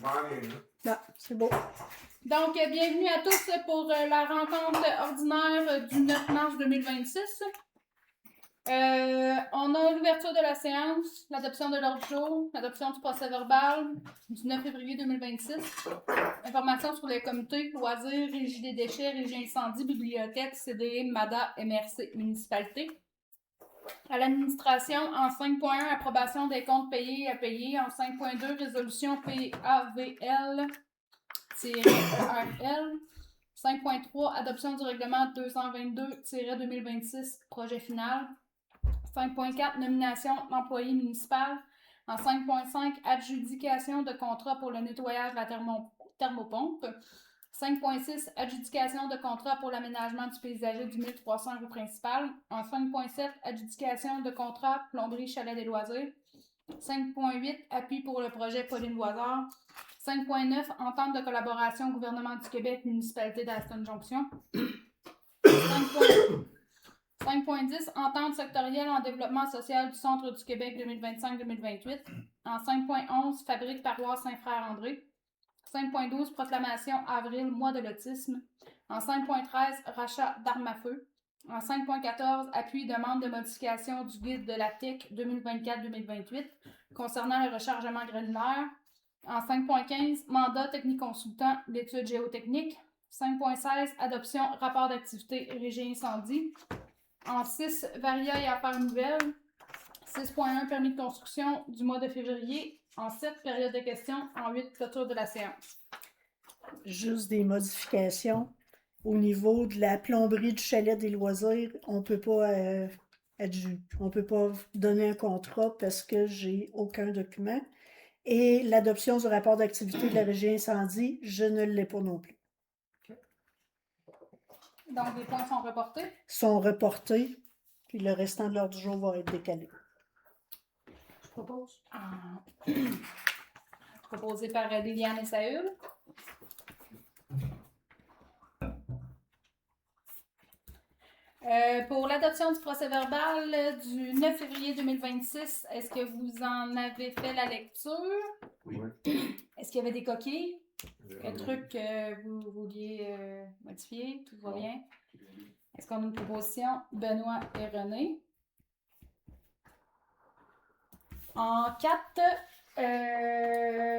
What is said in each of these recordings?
Ah, c'est beau. Donc, bienvenue à tous pour la rencontre ordinaire du 9 mars 2026. On a l'ouverture de la séance, l'adoption de l'ordre du jour, l'adoption du procès-verbal du 9 février 2026, informations sur les comités, loisirs, régie des déchets, régie incendie, bibliothèque, CDE, MADA, MRC, municipalité. À l'administration, en 5.1, approbation des comptes payés à payer. En 5.2, résolution PAVL-ERL. 5.3, adoption du règlement 222-2026, projet final. 5.4, nomination d'employé municipal. En 5.5, adjudication de contrat pour le nettoyage de la thermopompe. 5.6, adjudication de contrat pour l'aménagement du paysager du 1300 rue principale. En 5.7, adjudication de contrat plomberie chalet des loisirs. 5.8, appui pour le projet Pauline Loisard. 5.9, entente de collaboration gouvernement du Québec, municipalité d'Aston Junction. 5.10, entente sectorielle en développement social du Centre du Québec 2025-2028. En 5.11, fabrique paroisse Saint-Frère-André. 5.12, proclamation avril, mois de l'autisme. En 5.13, rachat d'armes à feu. En 5.14, appui demande de modification du guide de la TIC 2024-2028 concernant le rechargement granulaire. En 5.15, mandat technique-consultant d'études géotechniques. 5.16, adoption rapport d'activité régie incendie. En 6, varia et affaires nouvelles. 6.1, permis de construction du mois de février. En 7, période de questions. En 8, clôture de la séance. Juste des modifications. Au niveau de la plomberie du chalet des loisirs, on peut pas donner un contrat parce que j'ai aucun document. Et l'adoption du rapport d'activité de la régie incendie, je ne l'ai pas non plus. Donc, les points sont reportés? Sont reportés, puis le restant de l'ordre du jour va être décalé. Je propose. Proposé par Liliane et Saül. Pour l'adoption du procès-verbal du 9 février 2026, est-ce que vous en avez fait la lecture? Oui. Est-ce qu'il y avait des coquilles? Un truc que vous vouliez modifier? Tout va bien? Est-ce qu'on a une proposition? Benoît et René. En 4,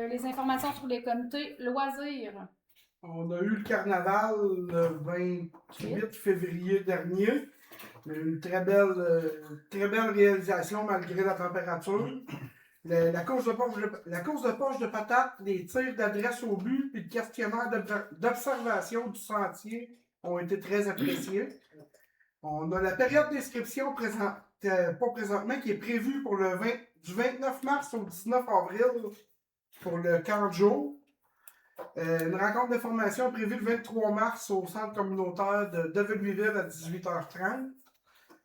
les informations sur les comités loisirs. On a eu le carnaval le 28 février dernier. Une très belle réalisation malgré la température. La course de poche de patates, les tirs d'adresse au but et le questionnaire d'observation du sentier ont été très appréciés. On a la période d'inscription pas présentement qui est prévue pour du 29 mars au 19 avril pour le 40 jours. Une rencontre de formation prévue le 23 mars au centre communautaire de Develueville à 18h30.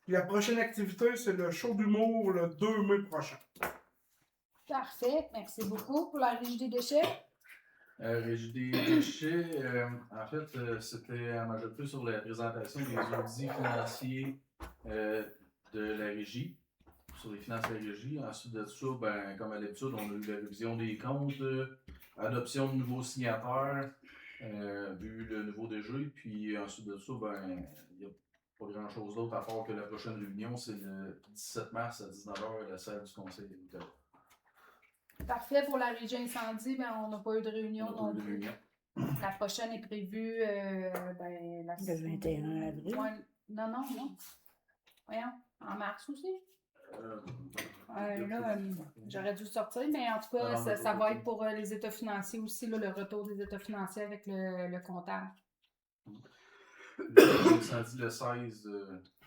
Puis la prochaine activité, c'est le show d'humour le 2 mai prochain. Parfait. Merci beaucoup. Pour la Régie des déchets. Régie des déchets, en fait, c'était à m'ajouter sur la présentation des audits financiers de la régie, sur les finances de la régie. Ensuite de ça, ben, comme à l'habitude, on a eu la révision des comptes, adoption de nouveaux signataires, vu le nouveau DG, puis ensuite de ça, ben, il n'y a pas grand-chose d'autre à part que la prochaine réunion, c'est le 17 mars à 19h à la salle du conseil des États. Parfait. Pour la régie incendie, ben, on n'a pas eu de réunion non plus. La prochaine est prévue le 21 avril. Ouais. Non. Voyons, en mars aussi. Là, j'aurais dû sortir, mais en tout cas, ça va être pour les états financiers aussi, là, le retour des états financiers avec le comptable. L'incendie le 16,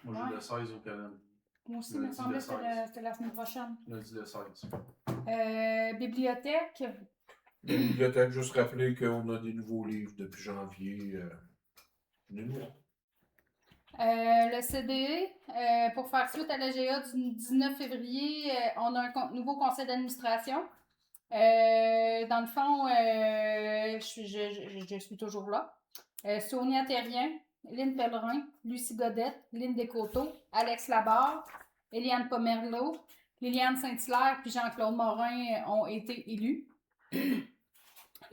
moi j'ai le 16 au calendrier. Moi aussi, il me semblait que c'était la semaine prochaine. Lundi le 16. Bibliothèque. Bibliothèque, juste rappeler qu'on a des nouveaux livres depuis janvier. Le CDE, pour faire suite à l'AGA du 19 février, on a un nouveau conseil d'administration. Dans le fond, je suis toujours là. Sonia Terrien, Lynne Pellerin, Lucie Godette, Lynne Descoteaux, Alex Labarre, Eliane Pomerleau, Liliane Saint-Hilaire puis Jean-Claude Morin ont été élus.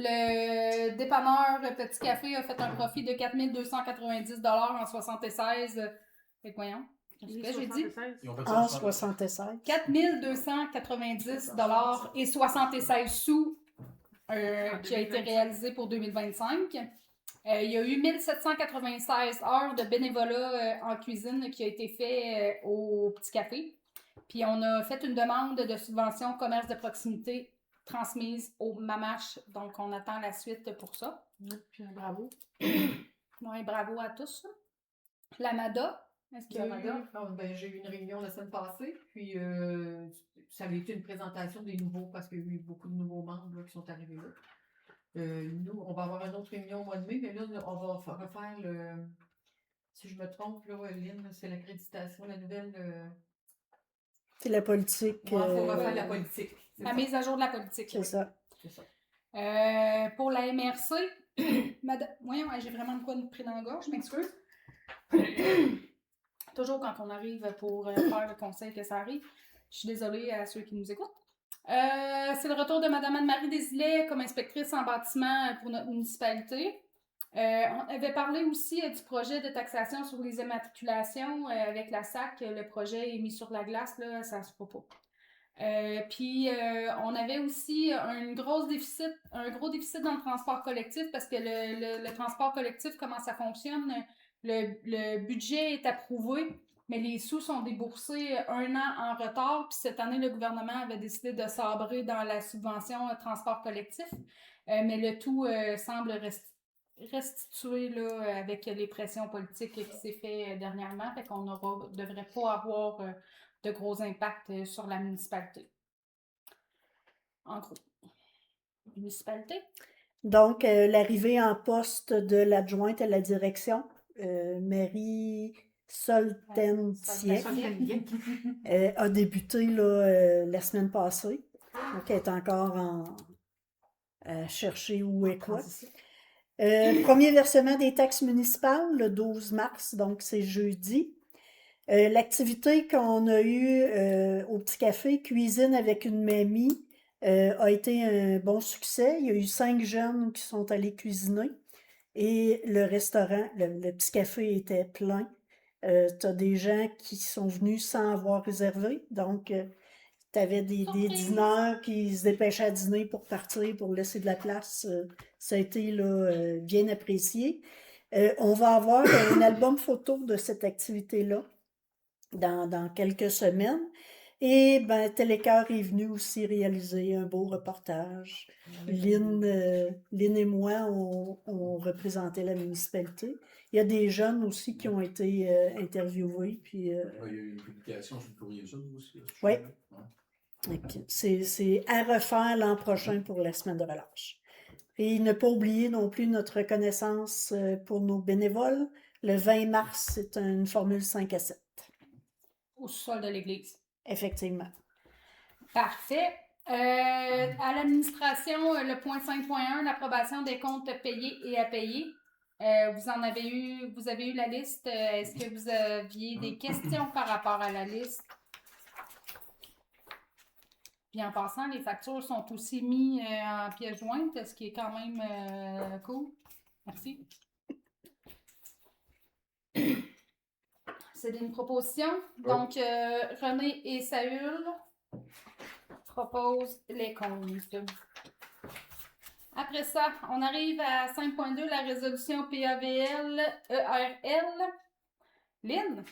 Le dépanneur Petit Café a fait un profit de 4 290 en 76. Fait que voyons. Qu'est-ce que j'ai dit? Ils ont fait ça En en 76. 4 290 et 76 sous qui a été réalisé pour 2025. Il y a eu 1796 heures de bénévolat en cuisine qui a été fait au Petit Café. Puis on a fait une demande de subvention commerce de proximité transmise au Mamache. Donc on attend la suite pour ça. Puis un bravo. Ouais, bravo à tous. L'Amada. Est-ce qu'il y a eu... J'ai eu une réunion la semaine passée, puis ça avait été une présentation des nouveaux, parce qu'il y a eu beaucoup de nouveaux membres là, qui sont arrivés là. Nous, on va avoir une autre réunion au mois de mai, mais là, on va refaire le... Si je me trompe, là, Lynn, c'est l'accréditation, la nouvelle... C'est la politique. Il faut refaire la politique. La mise à jour de la politique. C'est ça. C'est ça. Pour la MRC, voyons, j'ai vraiment de quoi de pris dans la gorge, je m'excuse. Toujours quand on arrive pour faire le conseil que ça arrive. Je suis désolée à ceux qui nous écoutent. C'est le retour de Mme Anne-Marie Desilets comme inspectrice en bâtiment pour notre municipalité. On avait parlé aussi du projet de taxation sur les immatriculations avec la SAC. Le projet est mis sur la glace, là, ça se fera pas. Puis on avait aussi un gros déficit dans le transport collectif parce que le transport collectif, comment ça fonctionne, le budget est approuvé, mais les sous sont déboursés un an en retard. Puis cette année, le gouvernement avait décidé de sabrer dans la subvention transport collectif, mais le tout semble restitué là, avec les pressions politiques qui s'est fait dernièrement, fait qu'on devrait pas avoir de gros impacts sur la municipalité. En gros. Municipalité. Donc, l'arrivée en poste de l'adjointe à la direction, Marie Solten-Tien, a débuté là, la semaine passée. Donc, elle est encore à chercher où est quoi. Premier versement des taxes municipales, le 12 mars, donc c'est jeudi. L'activité qu'on a eue au Petit Café, cuisine avec une mamie, a été un bon succès. Il y a eu 5 jeunes qui sont allés cuisiner et le restaurant, le Petit Café était plein. Tu as des gens qui sont venus sans avoir réservé, donc tu avais des dîneurs qui se dépêchaient à dîner pour partir, pour laisser de la place. Ça a été là, bien apprécié. On va avoir un album photo de cette activité-là dans quelques semaines. Et ben, Télécœur est venu aussi réaliser un beau reportage. Lynn et moi, on représentait la municipalité. Il y a des jeunes aussi qui ont été interviewés. Puis, il y a eu une publication sur le courrier ça aussi. Oui. C'est à refaire l'an prochain pour la semaine de relâche. Et ne pas oublier non plus notre reconnaissance pour nos bénévoles. Le 20 mars, c'est une formule 5 à 7. Au sol de l'église. Effectivement. Parfait. À l'administration, le point 5.1, l'approbation des comptes payés et à payer. Vous avez eu la liste. Est-ce que vous aviez des questions par rapport à la liste? Puis en passant, les factures sont aussi mises en pièces jointes, ce qui est quand même cool. Merci. C'est une proposition. Donc, René et Saül proposent les comptes. Après ça, on arrive à 5.2, la résolution PAVL-ERL. Lynn?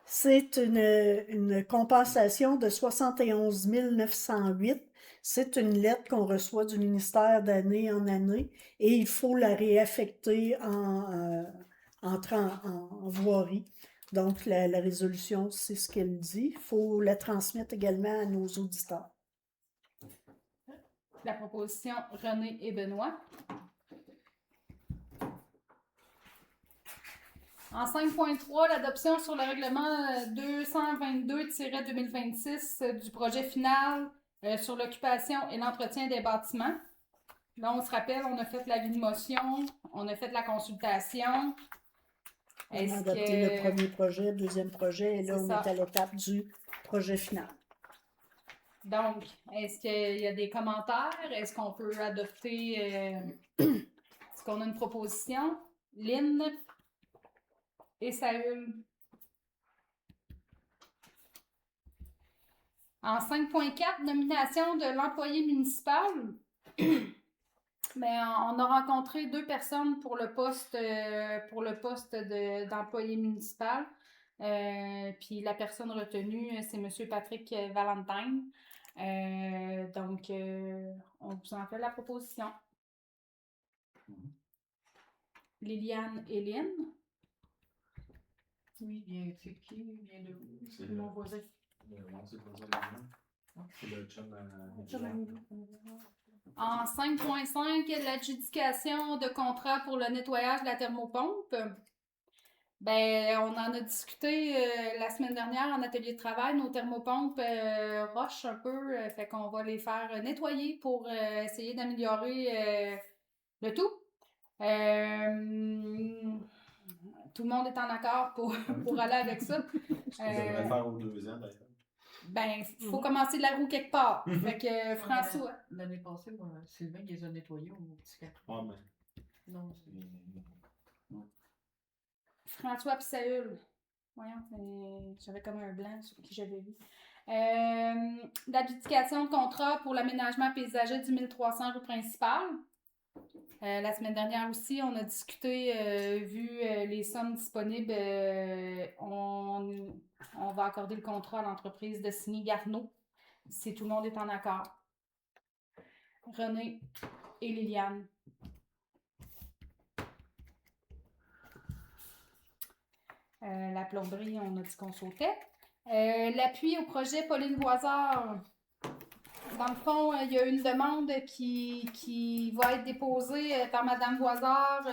C'est une compensation de 71 908. C'est une lettre qu'on reçoit du ministère d'année en année et il faut la réaffecter en voirie. Donc, la résolution, c'est ce qu'elle dit. Il faut la transmettre également à nos auditeurs. La proposition René et Benoît. En 5.3, l'adoption sur le règlement 222-2026 du projet final sur l'occupation et l'entretien des bâtiments. Là, on se rappelle, on a fait l'avis de motion, on a fait la consultation. On a adopté le premier projet, le deuxième projet, et là, on est à l'étape du projet final. Donc, est-ce qu'il y a des commentaires? Est-ce qu'on peut adopter... est-ce qu'on a une proposition? Lynn et Saül. En 5.4, nomination de l'employé municipal. Mais on a rencontré 2 personnes pour le poste d'employé municipal. Puis la personne retenue, c'est M. Patrick Valentine. Donc, on vous en fait la proposition. Liliane et Lynn. Oui, bien, c'est qui? Bien de où? C'est Mon voisin. C'est pas ça, c'est le chum En 5.5, l'adjudication de contrat pour le nettoyage de la thermopompe. Ben, on en a discuté la semaine dernière en atelier de travail. Nos thermopompes rochent un peu, fait qu'on va les faire nettoyer pour essayer d'améliorer le tout. Tout le monde est en accord pour aller avec ça. Ce qu'on devrait faire aux 2 ans, d'ailleurs. Ben, il faut commencer de la roue quelque part. Fait que François. L'année passée, moi, Sylvain, il les a nettoyés au petit cap. Ah, mais. Non, François pis Saül. Voyons, j'avais comme un blanc sur qui j'avais vu. L'adjudication de contrat pour l'aménagement paysager du 1300 rue principale. La semaine dernière aussi, on a discuté, vu les sommes disponibles, on va accorder le contrat à l'entreprise de Signy Garneau, si tout le monde est en accord. René et Liliane. La plomberie, on a dit qu'on sautait. L'appui au projet Pauline Voisard. Dans le fond, il y a une demande qui va être déposée par Mme Voisard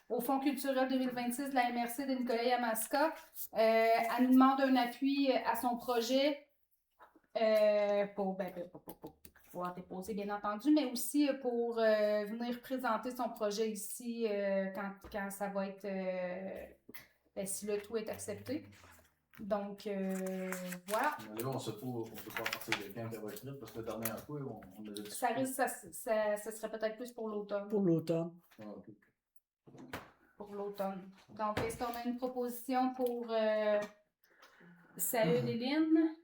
au Fonds culturel 2026 de la MRC de Nicolet-Yamaska. Elle nous demande un appui à son projet pour pouvoir déposer, bien entendu, mais aussi pour venir présenter son projet ici quand ça va être... si le tout est accepté. Donc, voilà. Mais là, on sait pas à partir de quand elle va être là, parce que la dernière fois, on avait dit. Ça risque, ça serait peut-être plus pour l'automne. Pour l'automne. Ah, ok. Pour l'automne. Donc, est-ce qu'on a une proposition pour Saül et Lynn?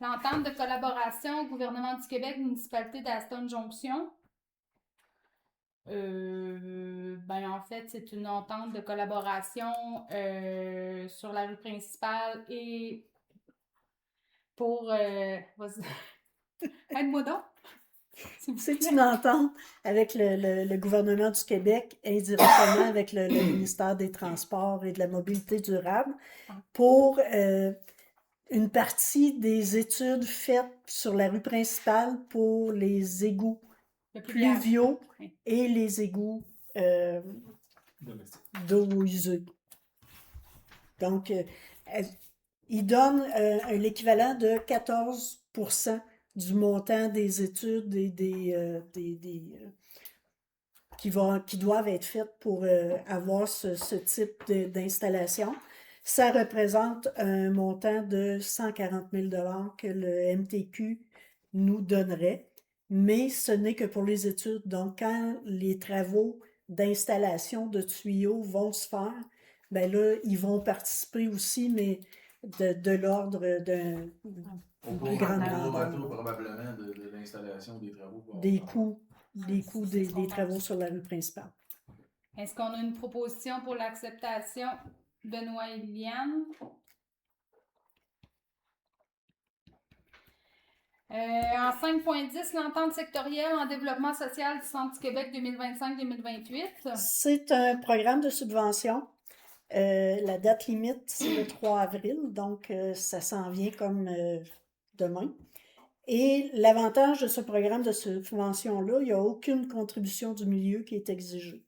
L'entente de collaboration au gouvernement du Québec, municipalité d'Aston Jonction. Ben en fait, c'est une entente de collaboration sur la rue principale et pour... vas-y. Aide-moi donc. C'est une entente avec le gouvernement du Québec, indirectement avec le ministère des Transports et de la Mobilité durable, pour une partie des études faites sur la rue principale pour les égouts pluviaux et les égouts d'eau usée. Donc, il donne l'équivalent de 14% du montant des études et qui doivent être faites pour avoir ce type d'installation. Ça représente un montant de 140 000 $ que le MTQ nous donnerait, mais ce n'est que pour les études. Donc, quand les travaux d'installation de tuyaux vont se faire, ben là, ils vont participer aussi, mais de l'ordre d'un plus grand grandeur. Probablement de l'installation des travaux. Des coûts des travaux sur la rue principale. Est-ce qu'on a une proposition pour l'acceptation? Benoît et Liliane. En 5.10, l'entente sectorielle en développement social du Centre du Québec 2025-2028. C'est un programme de subvention. La date limite, c'est le 3 avril, donc ça s'en vient comme demain. Et l'avantage de ce programme de subvention-là, il n'y a aucune contribution du milieu qui est exigée.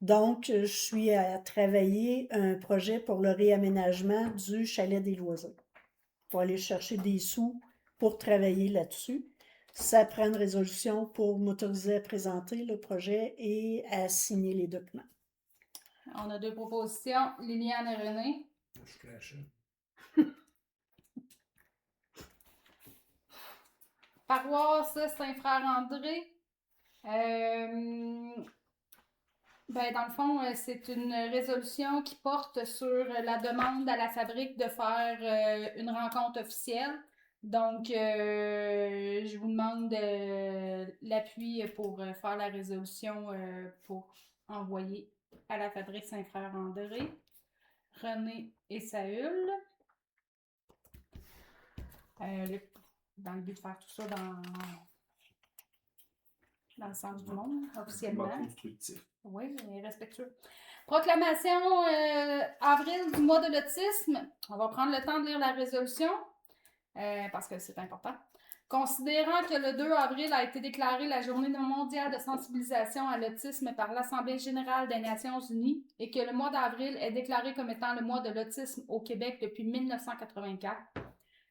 Donc, je suis à travailler un projet pour le réaménagement du chalet des Loisirs. Pour aller chercher des sous pour travailler là-dessus. Ça prend une résolution pour m'autoriser à présenter le projet et à signer les documents. On a 2 propositions, Liliane et René. Paroisse Saint-Frère-André. Dans le fond, c'est une résolution qui porte sur la demande à la fabrique de faire une rencontre officielle. Donc, je vous demande l'appui pour faire la résolution pour envoyer à la fabrique Saint-Frère-André, René et Saül. Dans le but de faire tout ça dans le sens du monde, officiellement. Constructif. Oui, mais respectueux. Proclamation avril du mois de l'autisme. On va prendre le temps de lire la résolution parce que c'est important. Considérant que le 2 avril a été déclarée la journée mondiale de sensibilisation à l'autisme par l'Assemblée générale des Nations unies et que le mois d'avril est déclaré comme étant le mois de l'autisme au Québec depuis 1984,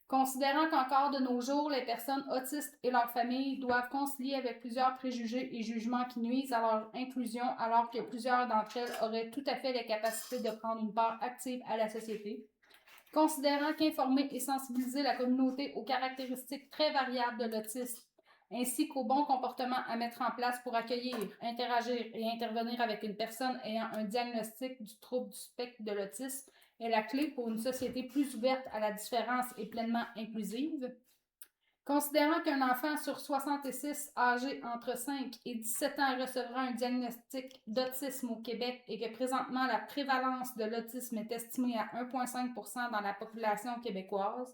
considérant qu'encore de nos jours, les personnes autistes et leurs familles doivent concilier avec plusieurs préjugés et jugements qui nuisent à leur inclusion, alors que plusieurs d'entre elles auraient tout à fait les capacités de prendre une part active à la société, considérant qu'informer et sensibiliser la communauté aux caractéristiques très variables de l'autisme, ainsi qu'aux bons comportements à mettre en place pour accueillir, interagir et intervenir avec une personne ayant un diagnostic du trouble du spectre de l'autisme, est la clé pour une société plus ouverte à la différence et pleinement inclusive. Considérant qu'un enfant sur 66 âgé entre 5 et 17 ans recevra un diagnostic d'autisme au Québec et que présentement la prévalence de l'autisme est estimée à 1,5% dans la population québécoise,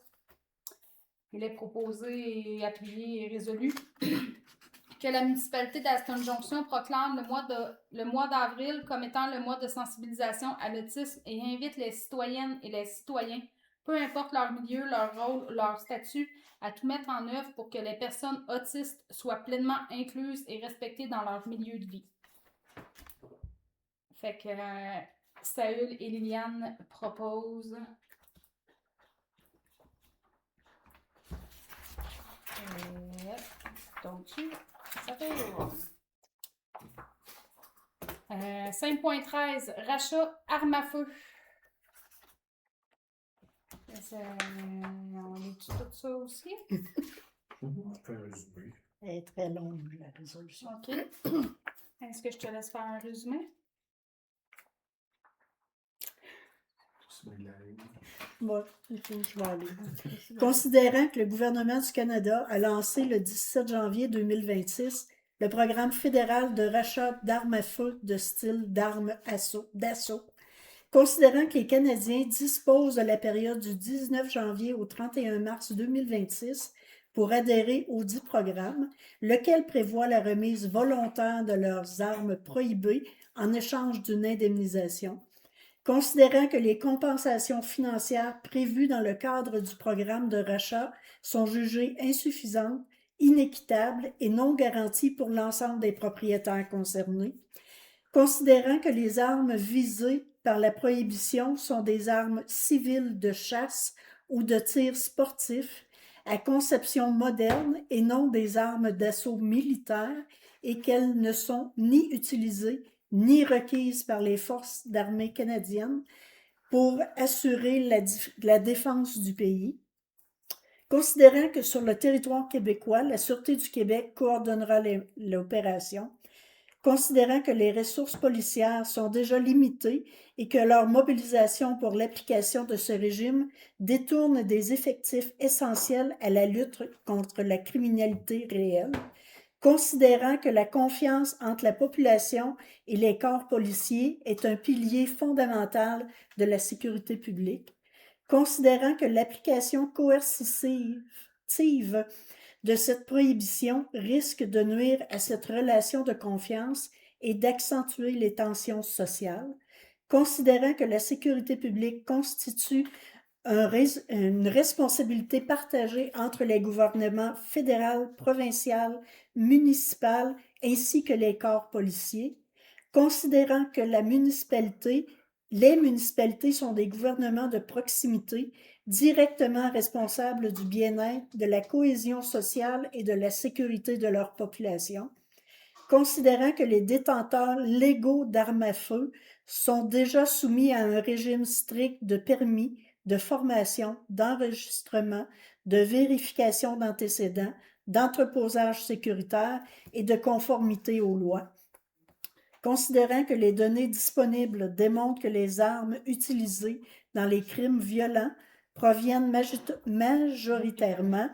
il est proposé et appuyé et résolu que la municipalité d'Aston Junction proclame le mois d'avril comme étant le mois de sensibilisation à l'autisme et invite les citoyennes et les citoyens, peu importe leur milieu, leur rôle, leur statut, à tout mettre en œuvre pour que les personnes autistes soient pleinement incluses et respectées dans leur milieu de vie. Fait que Saül et Liliane proposent donc, ça fait 5.13, rachat arme à feu. On lit tout ça aussi. On fait un résumé. Elle est très longue, la résolution. OK. Est-ce que je te laisse faire un résumé? Bon, je vais aller. Considérant que le gouvernement du Canada a lancé le 17 janvier 2026 le programme fédéral de rachat d'armes à feu de style d'armes d'assaut, considérant que les Canadiens disposent de la période du 19 janvier au 31 mars 2026 pour adhérer au dit programme, lequel prévoit la remise volontaire de leurs armes prohibées en échange d'une indemnisation, considérant que les compensations financières prévues dans le cadre du programme de rachat sont jugées insuffisantes, inéquitables et non garanties pour l'ensemble des propriétaires concernés, considérant que les armes visées par la prohibition sont des armes civiles de chasse ou de tir sportif à conception moderne et non des armes d'assaut militaire et qu'elles ne sont ni utilisées ni requises par les forces d'armée canadiennes pour assurer la défense du pays. Considérant que sur le territoire québécois, la Sûreté du Québec coordonnera l'opération, considérant que les ressources policières sont déjà limitées et que leur mobilisation pour l'application de ce régime détourne des effectifs essentiels à la lutte contre la criminalité réelle, considérant que la confiance entre la population et les corps policiers est un pilier fondamental de la sécurité publique, considérant que l'application coercitive de cette prohibition risque de nuire à cette relation de confiance et d'accentuer les tensions sociales, considérant que la sécurité publique constitue une responsabilité partagée entre les gouvernements fédéral, provincial, municipal ainsi que les corps policiers, considérant que les municipalités sont des gouvernements de proximité directement responsables du bien-être, de la cohésion sociale et de la sécurité de leur population, considérant que les détenteurs légaux d'armes à feu sont déjà soumis à un régime strict de permis, de formation, d'enregistrement, de vérification d'antécédents, d'entreposage sécuritaire et de conformité aux lois. Considérant que les données disponibles démontrent que les armes utilisées dans les crimes violents proviennent majoritairement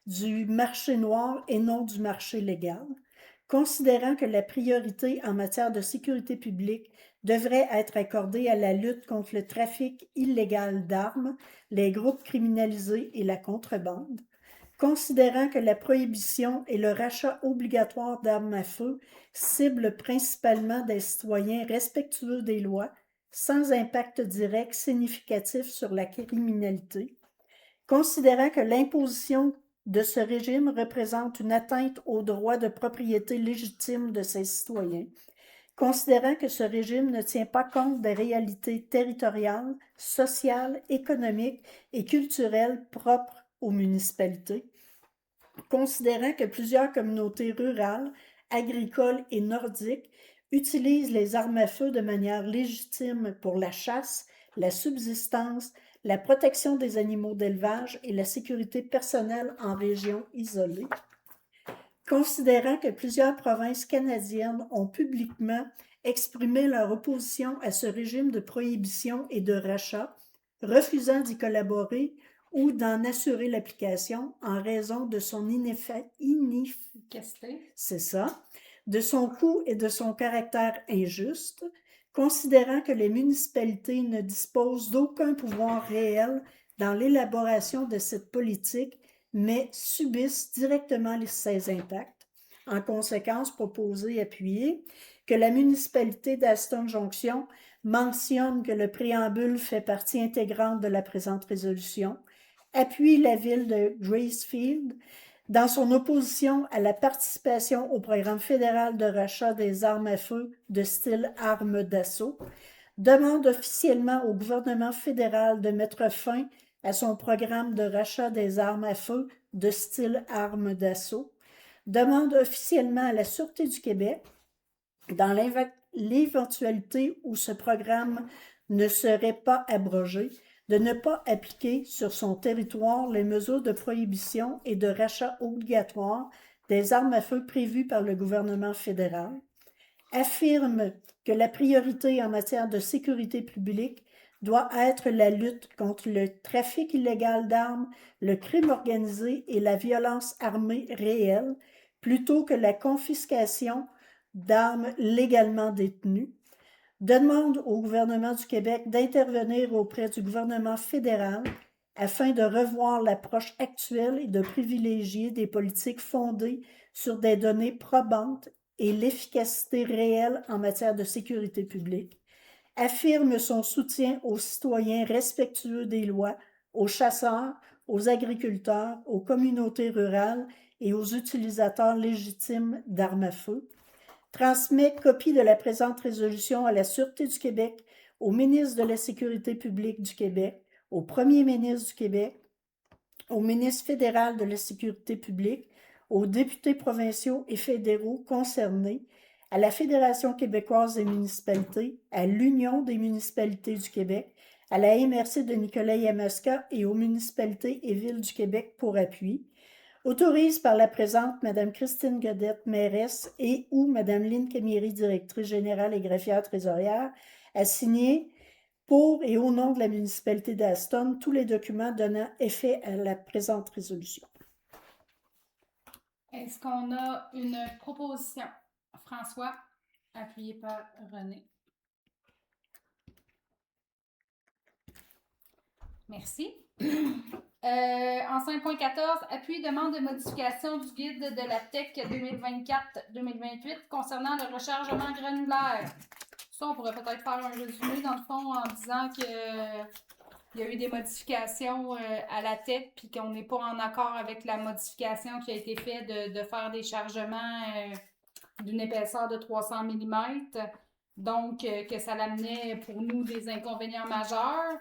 du marché noir et non du marché légal. Considérant que la priorité en matière de sécurité publique devrait être accordée à la lutte contre le trafic illégal d'armes, les groupes criminalisés et la contrebande. Considérant que la prohibition et le rachat obligatoire d'armes à feu ciblent principalement des citoyens respectueux des lois, sans impact direct significatif sur la criminalité. Considérant que l'imposition de ce régime représente une atteinte au droit de propriété légitime de ses citoyens, considérant que ce régime ne tient pas compte des réalités territoriales, sociales, économiques et culturelles propres aux municipalités, considérant que plusieurs communautés rurales, agricoles et nordiques utilisent les armes à feu de manière légitime pour la chasse, la subsistance, la protection des animaux d'élevage et la sécurité personnelle en régions isolées. Considérant que plusieurs provinces canadiennes ont publiquement exprimé leur opposition à ce régime de prohibition et de rachat, refusant d'y collaborer ou d'en assurer l'application en raison de son C'est ça, de son coût et de son caractère injuste, considérant que les municipalités ne disposent d'aucun pouvoir réel dans l'élaboration de cette politique, mais subissent directement ses impacts. En conséquence, proposé et appuyé que la municipalité d'Aston Junction mentionne que le préambule fait partie intégrante de la présente résolution, appuie la ville de Gracefield dans son opposition à la participation au programme fédéral de rachat des armes à feu de style armes d'assaut, demande officiellement au gouvernement fédéral de mettre fin à son programme de rachat des armes à feu de style armes d'assaut, demande officiellement à la Sûreté du Québec, dans l'éventualité où ce programme ne serait pas abrogé, de ne pas appliquer sur son territoire les mesures de prohibition et de rachat obligatoire des armes à feu prévues par le gouvernement fédéral, affirme que la priorité en matière de sécurité publique doit être la lutte contre le trafic illégal d'armes, le crime organisé et la violence armée réelle, plutôt que la confiscation d'armes légalement détenues, demande au gouvernement du Québec d'intervenir auprès du gouvernement fédéral afin de revoir l'approche actuelle et de privilégier des politiques fondées sur des données probantes et l'efficacité réelle en matière de sécurité publique, affirme son soutien aux citoyens respectueux des lois, aux chasseurs, aux agriculteurs, aux communautés rurales et aux utilisateurs légitimes d'armes à feu, transmet copie de la présente résolution à la Sûreté du Québec, au ministre de la Sécurité publique du Québec, au premier ministre du Québec, au ministre fédéral de la Sécurité publique, aux députés provinciaux et fédéraux concernés, à la Fédération québécoise des municipalités, à l'Union des municipalités du Québec, à la MRC de Nicolet-Yamaska et aux municipalités et villes du Québec pour appui, autorise par la présente Mme Christine Godette, mairesse, et ou Mme Lynne Camiri, directrice générale et greffière trésorière, à signer pour et au nom de la municipalité d'Aston tous les documents donnant effet à la présente résolution. Est-ce qu'on a une proposition? François, appuyé par René. Merci. En 5.14, appui demande de modification du guide de la TEC 2024-2028 concernant le rechargement granulaire. Ça, on pourrait peut-être faire un résumé dans le fond en disant que il y a eu des modifications à la TEC puis qu'on n'est pas en accord avec la modification qui a été faite de faire des chargements d'une épaisseur de 300 mm. Donc, que ça l'amenait pour nous des inconvénients majeurs.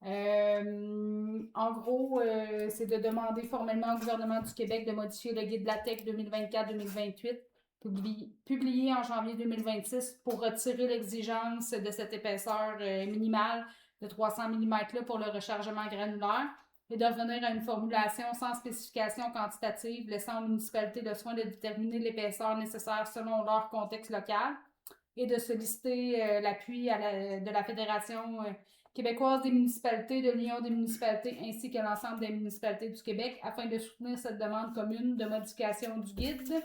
En gros, c'est de demander formellement au gouvernement du Québec de modifier le guide de la TEC 2024-2028, publié en janvier 2026, pour retirer l'exigence de cette épaisseur minimale de 300 mm pour le rechargement granulaire et de revenir à une formulation sans spécification quantitative laissant aux municipalités le soin de déterminer l'épaisseur nécessaire selon leur contexte local et de solliciter l'appui de la Fédération québécoise des municipalités, de l'Union des municipalités ainsi que l'ensemble des municipalités du Québec afin de soutenir cette demande commune de modification du guide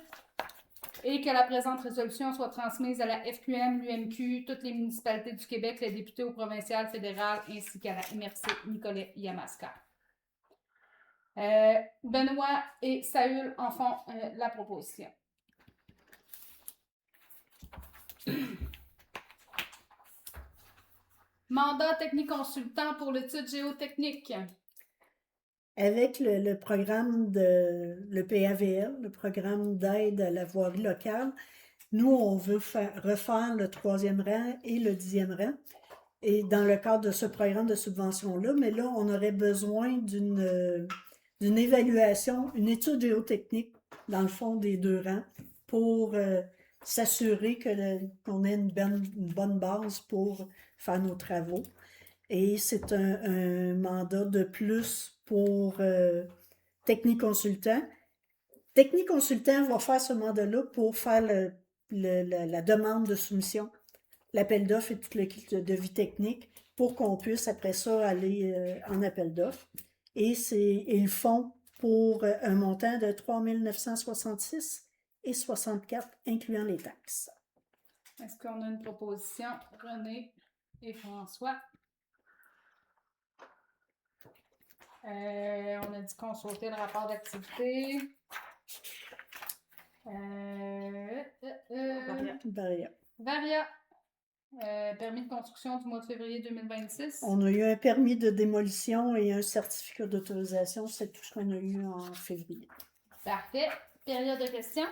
et que la présente résolution soit transmise à la FQM, l'UMQ, toutes les municipalités du Québec, les députés au provincial, fédéral ainsi qu'à la MRC Nicolet-Yamaska. Benoît et Saül en font la proposition. Mandat technique consultant pour l'étude géotechnique. Avec le programme le PAVL, le programme d'aide à la voirie locale, nous, on veut refaire le 3e rang et le 10e rang. Et dans le cadre de ce programme de subvention-là, mais là, on aurait besoin d'une évaluation, une étude géotechnique, dans le fond, des 2 rangs, pour s'assurer qu'on ait une bonne base pour faire nos travaux. Et c'est un mandat de plus pour technique consultant. Technique consultant va faire ce mandat-là pour faire la demande de soumission, l'appel d'offres et tout le kit de devis technique pour qu'on puisse après ça aller en appel d'offres. Et ils font pour un montant de 3 966 et 64, incluant les taxes. Est-ce qu'on a une proposition? René et François. On a dit consulter le rapport d'activité. Varia. Permis de construction du mois de février 2026. On a eu un permis de démolition et un certificat d'autorisation. C'est tout ce qu'on a eu en février. Parfait. Période de questions.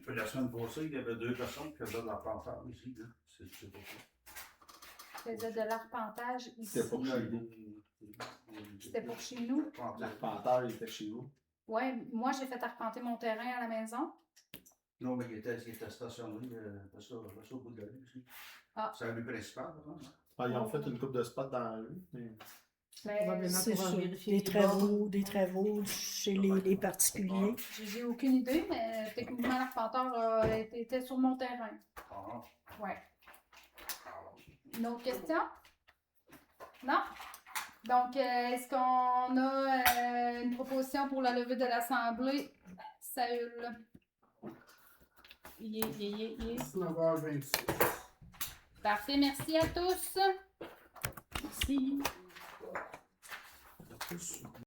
La semaine passée, il y avait 2 personnes qui faisaient de l'arpentage ici. C'est pour ça. Faisait de l'arpentage ici. C'était pour chez nous. C'était pour chez nous. L'arpenteur, il était chez nous. Ouais, moi j'ai fait arpenter mon terrain à la maison. Non, mais il était stationné au bout de la rue aussi. Ah. C'est la rue principale. Ils ont fait une coupe de spots dans la rue. Mais C'est pour ça. vérifier Des travaux chez les particuliers. j'ai aucune idée, mais techniquement l'arpenteur était sur mon terrain. Ah. Ouais. Une autre question? Non? Donc, est-ce qu'on a une proposition pour la levée de l'Assemblée? Saül. 19h26. Parfait, merci à tous. Merci. Tous.